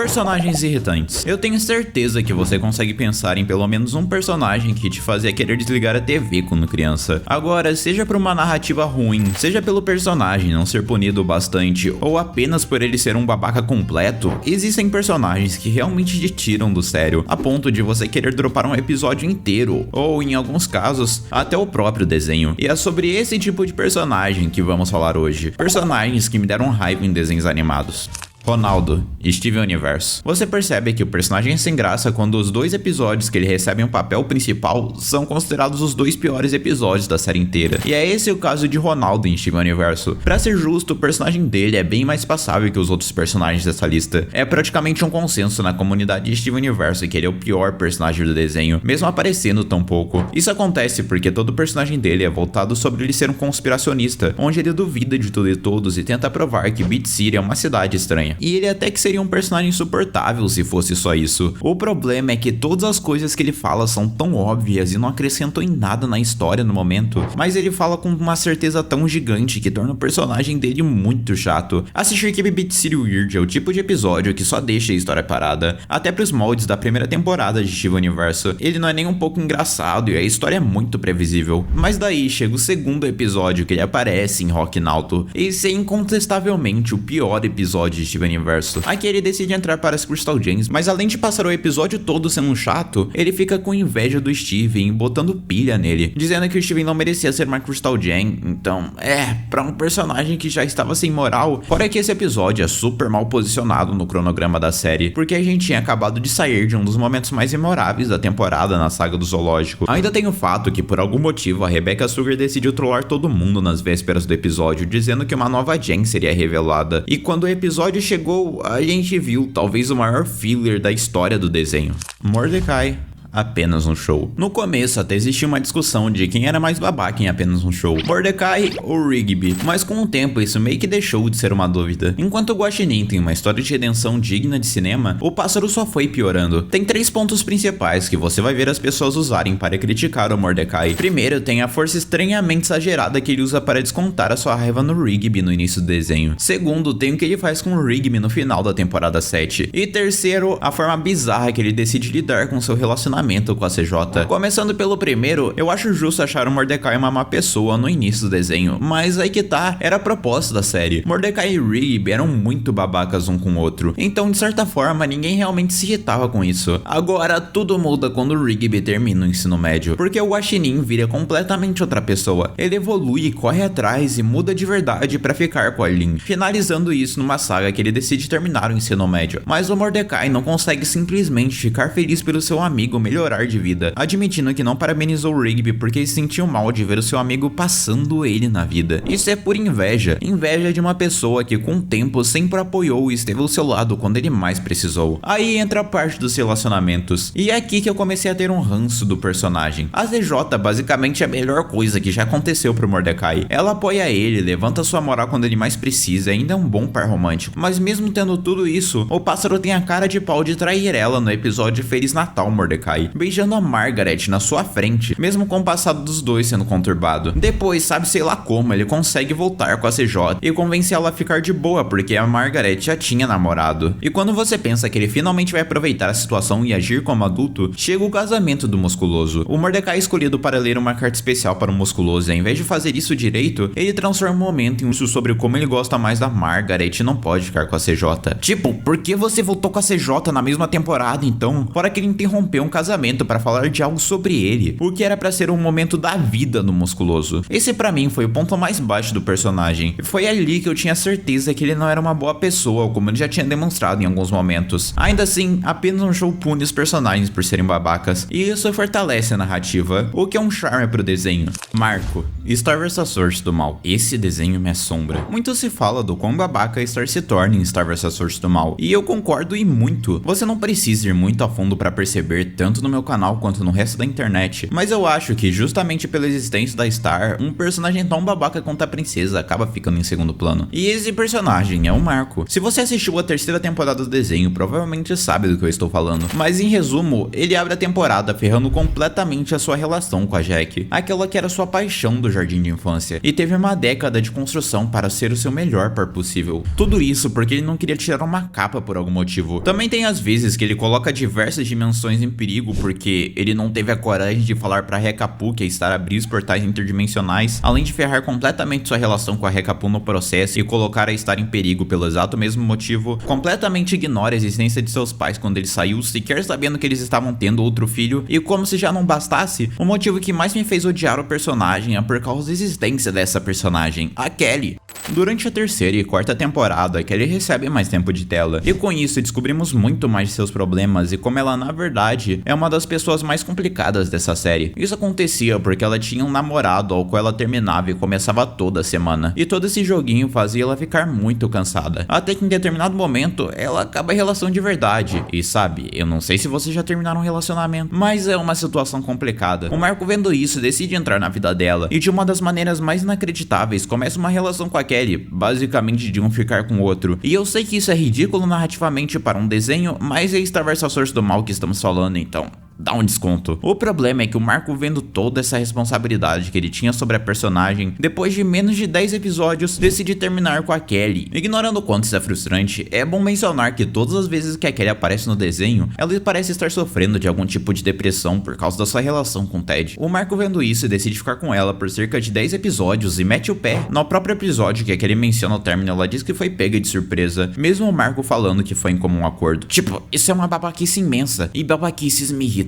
Personagens irritantes. Eu tenho certeza que você consegue pensar em pelo menos um personagem que te fazia querer desligar a TV quando criança. Agora, seja por uma narrativa ruim, seja pelo personagem não ser punido o bastante, ou apenas por ele ser um babaca completo, existem personagens que realmente te tiram do sério, a ponto de você querer dropar um episódio inteiro, ou em alguns casos, até o próprio desenho. E é sobre esse tipo de personagem que vamos falar hoje. Personagens que me deram raiva em desenhos animados. Ronaldo, Steven Universo. Você percebe que o personagem é sem graça quando os dois episódios que ele recebe um papel principal são considerados os dois piores episódios da série inteira. E é esse o caso de Ronaldo em Steven Universo. Pra ser justo, o personagem dele é bem mais passável que os outros personagens dessa lista. É praticamente um consenso na comunidade de Steven Universo que ele é o pior personagem do desenho, mesmo aparecendo tão pouco. Isso acontece porque todo o personagem dele é voltado sobre ele ser um conspiracionista, onde ele duvida de tudo e todos e tenta provar que Beat City é uma cidade estranha. E ele até que seria um personagem insuportável se fosse só isso. O problema é que todas as coisas que ele fala são tão óbvias e não acrescentam em nada na história no momento, mas ele fala com uma certeza tão gigante que torna o personagem dele muito chato. Assistir Keep Beat City Weird é o tipo de episódio que só deixa a história parada. Até pros moldes da primeira temporada de Steven Universo, ele não é nem um pouco engraçado e a história é muito previsível. Mas daí chega o segundo episódio que ele aparece em Rock Nauto. Esse é incontestavelmente o pior episódio de Steven Universo. Aqui ele decide entrar para as Crystal Gems, mas além de passar o episódio todo sendo um chato, ele fica com inveja do Steven, botando pilha nele, dizendo que o Steven não merecia ser uma Crystal Gem. Então, pra um personagem que já estava sem moral. Fora que esse episódio é super mal posicionado no cronograma da série, porque a gente tinha acabado de sair de um dos momentos mais memoráveis da temporada na saga do zoológico. Ainda tem o fato que por algum motivo a Rebecca Sugar decidiu trollar todo mundo nas vésperas do episódio, dizendo que uma nova Gem seria revelada. E quando o episódio chegou, a gente viu talvez o maior filler da história do desenho. Mordecai. Apenas um show. No começo até existia uma discussão de quem era mais babaca em Apenas um Show, Mordecai ou Rigby, mas com o tempo isso meio que deixou de ser uma dúvida. Enquanto o Guaxinim tem uma história de redenção digna de cinema, o Pássaro só foi piorando. Tem 3 pontos principais que você vai ver as pessoas usarem para criticar o Mordecai. Primeiro, tem a força estranhamente exagerada que ele usa para descontar a sua raiva no Rigby no início do desenho. Segundo, tem o que ele faz com o Rigby no final da temporada 7. E terceiro, a forma bizarra que ele decide lidar com seu relacionamento com a CJ. Começando pelo primeiro, eu acho justo achar o Mordecai uma má pessoa no início do desenho, mas aí que tá, era a proposta da série. Mordecai e Rigby eram muito babacas um com o outro, então de certa forma ninguém realmente se irritava com isso. Agora tudo muda quando o Rigby termina o ensino médio, porque o Guaxinim vira completamente outra pessoa. Ele evolui, corre atrás e muda de verdade pra ficar com a Lynn, finalizando isso numa saga que ele decide terminar o ensino médio. Mas o Mordecai não consegue simplesmente ficar feliz pelo seu amigo melhorar de vida, admitindo que não parabenizou o Rigby porque se sentiu mal de ver o seu amigo passando ele na vida. Isso é por inveja de uma pessoa que com o tempo sempre apoiou e esteve ao seu lado quando ele mais precisou. Aí entra a parte dos relacionamentos, e é aqui que eu comecei a ter um ranço do personagem. A CJ basicamente é a melhor coisa que já aconteceu pro Mordecai. Ela apoia ele, levanta sua moral quando ele mais precisa, ainda é um bom par romântico, mas mesmo tendo tudo isso, o Pássaro tem a cara de pau de trair ela no episódio Feliz Natal, Mordecai, beijando a Margaret na sua frente, mesmo com o passado dos dois sendo conturbado. Depois, sabe sei lá como, ele consegue voltar com a CJ e convencer ela a ficar de boa, porque a Margaret já tinha namorado. E quando você pensa que ele finalmente vai aproveitar a situação e agir como adulto, chega o casamento do Musculoso. O Mordecai é escolhido para ler uma carta especial para o Musculoso, e ao invés de fazer isso direito, ele transforma o momento em isso sobre como ele gosta mais da Margaret e não pode ficar com a CJ. Tipo, por que você voltou com a CJ na mesma temporada então? Fora que ele interrompeu um casamento para falar de algo sobre ele, o que era pra ser um momento da vida do Musculoso. Esse pra mim foi o ponto mais baixo do personagem. Foi ali que eu tinha certeza que ele não era uma boa pessoa, como ele já tinha demonstrado em alguns momentos. Ainda assim, apenas um show pune os personagens por serem babacas, e isso fortalece a narrativa, o que é um charme pro desenho. Marco, Star vs Source do Mal. Esse desenho me assombra. Muito se fala do quão babaca Star se torna em Star vs Source do Mal, e eu concordo e muito. Você não precisa ir muito a fundo pra perceber tanto tanto no meu canal quanto no resto da internet, mas eu acho que justamente pela existência da Star, um personagem tão babaca quanto a princesa acaba ficando em segundo plano. E esse personagem é o Marco. Se você assistiu a terceira temporada do desenho, provavelmente sabe do que eu estou falando, mas em resumo, ele abre a temporada ferrando completamente a sua relação com a Jack, aquela que era sua paixão do jardim de infância, e teve uma década de construção para ser o seu melhor par possível. Tudo isso porque ele não queria tirar uma capa por algum motivo. Também tem as vezes que ele coloca diversas dimensões em perigo porque ele não teve a coragem de falar pra Rekapu que a Star abrir os portais interdimensionais, além de ferrar completamente sua relação com a Rekapu no processo e colocar a Star em perigo pelo exato mesmo motivo. Completamente ignora a existência de seus pais quando ele saiu, sequer sabendo que eles estavam tendo outro filho, e como se já não bastasse, o motivo que mais me fez odiar o personagem é por causa da existência dessa personagem, a Kelly. Durante a terceira e quarta temporada, a Kelly recebe mais tempo de tela, e com isso descobrimos muito mais de seus problemas e como ela na verdade é uma das pessoas mais complicadas dessa série. Isso acontecia porque ela tinha um namorado ao qual ela terminava e começava toda semana, e todo esse joguinho fazia ela ficar muito cansada, até que em determinado momento ela acaba a relação de verdade. E sabe, eu não sei se vocês já terminaram um relacionamento, mas é uma situação complicada. O Marco, vendo isso, decide entrar na vida dela, e de uma das maneiras mais inacreditáveis começa uma relação com a Kelly, basicamente de um ficar com o outro. E eu sei que isso é ridículo narrativamente para um desenho, mas é Star vs Força do Mal que estamos falando, então dá um desconto. O problema é que o Marco, vendo toda essa responsabilidade que ele tinha sobre a personagem, depois de menos de 10 episódios, decide terminar com a Kelly. Ignorando o quanto isso é frustrante, é bom mencionar que todas as vezes que a Kelly aparece no desenho, ela parece estar sofrendo de algum tipo de depressão por causa da sua relação com Ted. O Marco, vendo isso, decide ficar com ela por cerca de 10 episódios e mete o pé. No próprio episódio que a Kelly menciona o término, ela diz que foi pega de surpresa, mesmo o Marco falando que foi em comum acordo. Tipo, isso é uma babaquice imensa, e babaquices me irritam.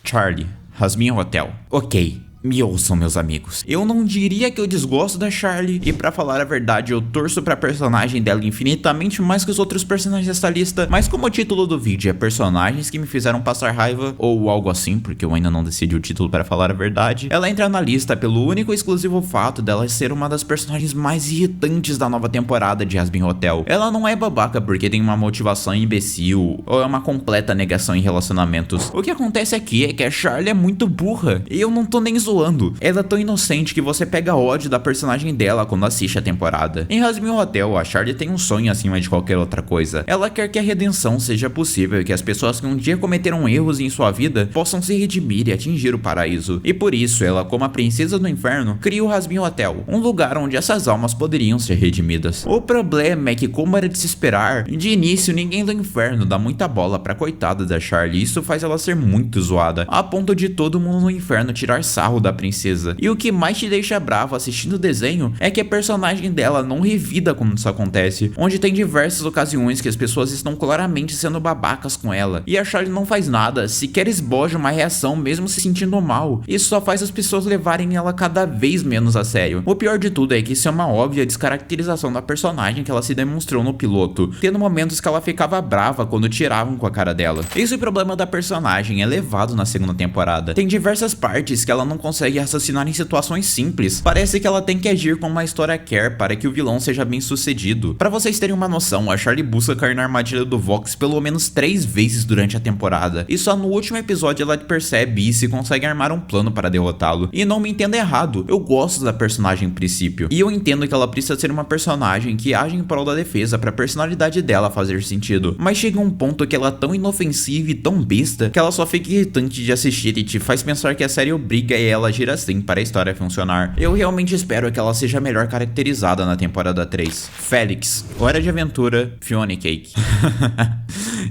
Charlie, Jasmine Hotel. Ok. Me ouçam, meus amigos. Eu não diria que eu desgosto da Charlie, e pra falar a verdade, eu torço pra personagem dela infinitamente mais que os outros personagens dessa lista, mas como o título do vídeo é personagens que me fizeram passar raiva, ou algo assim, porque eu ainda não decidi o título para falar a verdade, ela entra na lista pelo único e exclusivo fato dela ser uma das personagens mais irritantes da nova temporada de Jasmine Hotel. Ela não é babaca porque tem uma motivação imbecil, ou é uma completa negação em relacionamentos. O que acontece aqui é que a Charlie é muito burra, e eu não tô nem zoando. Ela é tão inocente que você pega ódio da personagem dela quando assiste a temporada. Em Jasmine Hotel, a Charlie tem um sonho acima de qualquer outra coisa. Ela quer que a redenção seja possível e que as pessoas que um dia cometeram erros em sua vida possam se redimir e atingir o paraíso. E por isso, ela, como a princesa do inferno, cria o Jasmine Hotel, um lugar onde essas almas poderiam ser redimidas. O problema é que, como era de se esperar, de início ninguém do inferno dá muita bola pra coitada da Charlie, e isso faz ela ser muito zoada, a ponto de todo mundo no inferno tirar sarro da princesa. E o que mais te deixa bravo assistindo o desenho é que a personagem dela não revida quando isso acontece, onde tem diversas ocasiões que as pessoas estão claramente sendo babacas com ela, e a Charlie não faz nada, sequer esboja uma reação mesmo se sentindo mal. Isso só faz as pessoas levarem ela cada vez menos a sério. O pior de tudo é que isso é uma óbvia descaracterização da personagem que ela se demonstrou no piloto, tendo momentos que ela ficava brava quando tiravam com a cara dela. Esse problema da personagem é levado na segunda temporada. Tem diversas partes que ela não consegue raciocinar em situações simples. Parece que ela tem que agir como uma história quer para que o vilão seja bem sucedido. Pra vocês terem uma noção, a Charlie busca cair na armadilha do Vox pelo menos 3 vezes durante a temporada, e só no último episódio ela percebe isso e consegue armar um plano para derrotá-lo. E não me entenda errado, eu gosto da personagem em princípio, e eu entendo que ela precisa ser uma personagem que age em prol da defesa pra personalidade dela fazer sentido, mas chega um ponto que ela é tão inofensiva e tão besta que ela só fica irritante de assistir e te faz pensar que a série obriga ela a agir assim para a história funcionar. Eu realmente espero que ela seja melhor caracterizada na temporada 3. Félix, Hora de Aventura, Fiona Cake.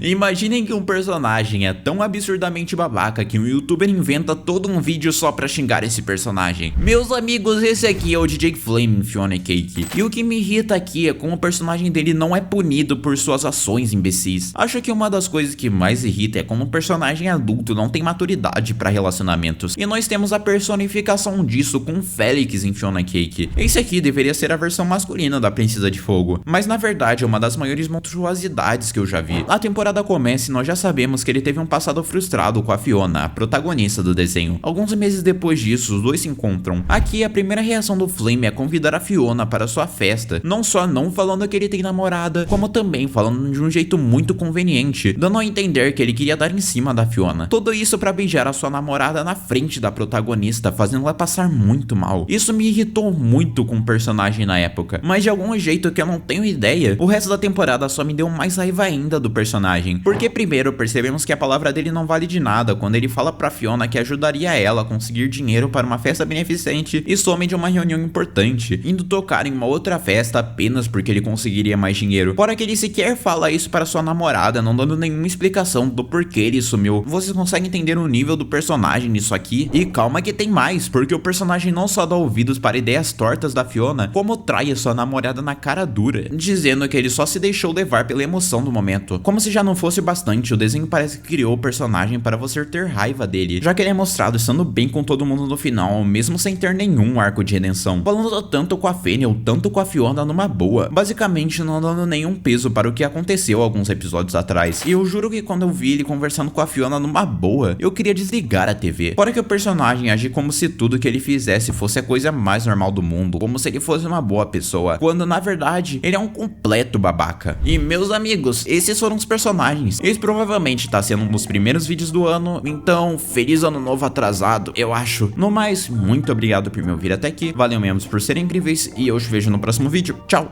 Imaginem que um personagem é tão absurdamente babaca que um youtuber inventa todo um vídeo só pra xingar esse personagem. Meus amigos, esse aqui é o DJ Flame em Fiona Cake, e o que me irrita aqui é como o personagem dele não é punido por suas ações imbecis. Acho que uma das coisas que mais irrita é como um personagem adulto não tem maturidade pra relacionamentos, e nós temos a personificação disso com Felix em Fiona Cake. Esse aqui deveria ser a versão masculina da Princesa de Fogo, mas na verdade é uma das maiores monstruosidades que eu já vi. A temporada começa e nós já sabemos que ele teve um passado frustrado com a Fiona, a protagonista do desenho. Alguns meses depois disso, os dois se encontram. Aqui a primeira reação do Flame é convidar a Fiona para sua festa, não só não falando que ele tem namorada, como também falando de um jeito muito conveniente, dando a entender que ele queria dar em cima da Fiona. Tudo isso para beijar a sua namorada na frente da protagonista, fazendo ela passar muito mal. Isso me irritou muito com o personagem na época, mas de algum jeito que eu não tenho ideia, o resto da temporada só me deu mais raiva ainda do personagem. Porque primeiro percebemos que a palavra dele não vale de nada quando ele fala pra Fiona que ajudaria ela a conseguir dinheiro para uma festa beneficente e some de uma reunião importante, indo tocar em uma outra festa apenas porque ele conseguiria mais dinheiro. Fora que ele sequer fala isso para sua namorada, não dando nenhuma explicação do porquê ele sumiu. Vocês conseguem entender o nível do personagem nisso aqui? E calma que tem mais, porque o personagem não só dá ouvidos para ideias tortas da Fiona, como trai a sua namorada na cara dura, dizendo que ele só se deixou levar pela emoção do momento. Como se já não fosse bastante, o desenho parece que criou o personagem para você ter raiva dele, já que ele é mostrado estando bem com todo mundo no final, mesmo sem ter nenhum arco de redenção, falando tanto com a Fennel, tanto com a Fiona numa boa, basicamente não dando nenhum peso para o que aconteceu alguns episódios atrás. E eu juro que quando eu vi ele conversando com a Fiona numa boa, eu queria desligar a TV. Fora que o personagem age como se tudo que ele fizesse fosse a coisa mais normal do mundo, como se ele fosse uma boa pessoa, quando na verdade ele é um completo babaca. E meus amigos, esses foram os personagens. Esse provavelmente tá sendo um dos primeiros vídeos do ano, então feliz ano novo atrasado, eu acho. No mais, muito obrigado por me ouvir até aqui, valeu mesmo por serem incríveis e eu te vejo no próximo vídeo. Tchau!